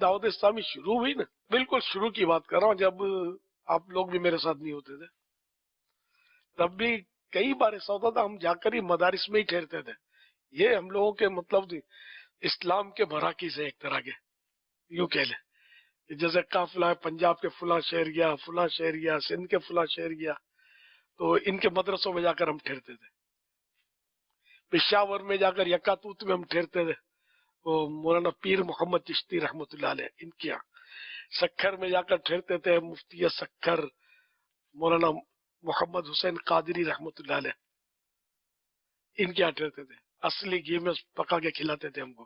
دعوت اسلامی شروع ہوئی نا، بالکل شروع کی بات کر رہا ہوں، جب آپ لوگ بھی میرے ساتھ نہیں ہوتے تھے، تب بھی کئی بار ایسا ہوتا تھا ہم جا کر ہی مدارس میں ہی ٹھہرتے تھے. یہ ہم لوگوں کے مطلب اسلام کے مراکز ہے ایک طرح کے، یوں کہہ لیں کہ جیسے قافلہ ہے پنجاب کے فلاں شہر گیا، فلاں شہر گیا، سندھ کے فلاں شہر گیا، تو ان کے مدرسوں میں جا کر ہم ٹھہرتے تھے. پشاور میں جا کر یکاتوت میں ہم ٹھہرتے تھے، وہ مولانا پیر محمد چشتی رحمۃ اللہ علیہ ان کے یہاں. سکھر میں جا کر ٹھہرتے تھے مفتی سکھر مولانا محمد حسین قادری رحمۃ اللہ علیہ، ان کے یہاں ٹھہرتے تھے. اصلی گھی میں پکا کے کھلاتے تھے ہم کو،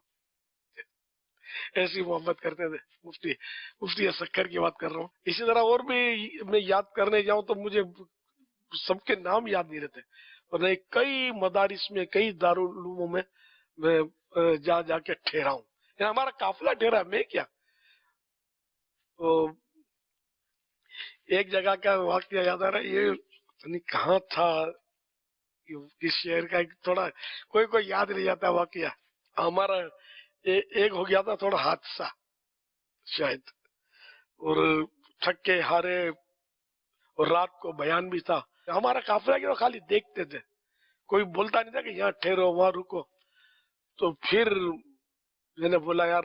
ایسی محبت کرتے تھے. مفتی سکھر کی بات کر رہا ہوں. اسی طرح اور بھی میں یاد کرنے جاؤں تو مجھے سب کے نام یاد نہیں رہتے، اور کئی مدارس میں کئی دارالعلوموں میں جا جا کے ٹھہرا ہوں. یعنی ہمارا قافلہ ٹھہرا، میں کیا. تو ایک جگہ کا واقعہ یاد آ رہا ہے، یہ کہاں تھا، کس شہر کا، تھوڑا کوئی یاد نہیں جاتا واقعہ. ہمارا ایک ہو گیا تھا تھوڑا حادثہ شاید، اور تھکے ہارے، اور رات کو بیان بھی تھا. ہمارا قافلہ کیا خالی دیکھتے تھے، کوئی بولتا نہیں تھا کہ یہاں ٹھہرو وہاں رکو. تو پھر میں نے بولا یار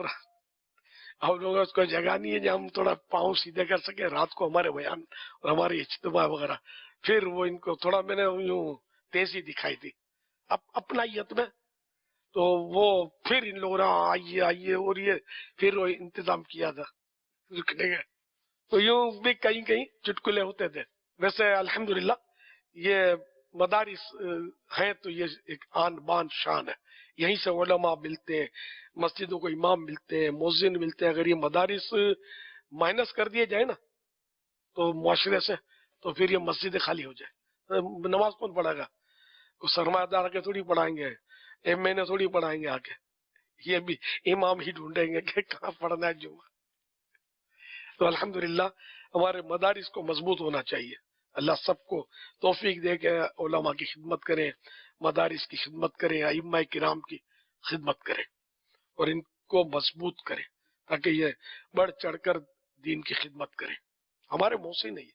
ہم لوگ اس کو جگہ نہیں ہے جہاں ہم تھوڑا پاؤں سیدھے کر سکے رات کو ہمارے بیان اور ہمارے اجتماع وغیرہ. پھر وہ ان کو تھوڑا میں نے یوں تیزی دکھائی تھی اپنائیت میں، تو وہ پھر ان لوگوں نے آئیے آئیے، اور یہ پھر وہ انتظام کیا تھا رکنے کا. تو یوں بھی کہیں کہیں چٹکلے ہوتے تھے. ویسے الحمدللہ یہ مدارس ہیں تو یہ ایک آن بان شان ہے. یہیں سے علماء ملتے ہیں، مسجدوں کو امام ملتے ہیں، مؤذن ملتے ہیں. اگر یہ مدارس مائنس کر دیے جائے نا تو معاشرے سے، تو پھر یہ مسجدیں خالی ہو جائے. نماز کون پڑھائے گا؟ سرمایہ دار کے تھوڑی پڑھائیں گے، ایم این اے تھوڑی پڑھائیں گے آگے، یہ بھی امام ہی ڈھونڈیں گے کہ کہاں پڑھنا ہے جمعہ. تو الحمدللہ ہمارے مدارس کو مضبوط ہونا چاہیے. اللہ سب کو توفیق دے کہ علماء کی خدمت کریں، مدارس کی خدمت کریں، ائمہ کرام کی خدمت کریں، اور ان کو مضبوط کریں تاکہ یہ بڑھ چڑھ کر دین کی خدمت کریں. ہمارے محسن نہیں،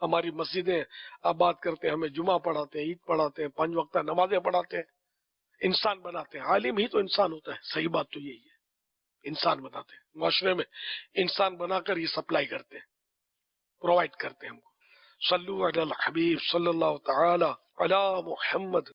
ہماری مسجدیں آباد کرتے ہیں، ہمیں جمعہ پڑھاتے ہیں، عید پڑھاتے ہیں، 5 وقتہ نمازیں پڑھاتے ہیں، انسان بناتے ہیں. عالم ہی تو انسان ہوتا ہے، صحیح بات تو یہی ہے. انسان بناتے ہیں، معاشرے میں انسان بنا کر یہ سپلائی کرتے ہیں، پرووائڈ کرتے ہیں ہم کو. صلو علی الحبیب صلی اللہ تعالی علی محمد.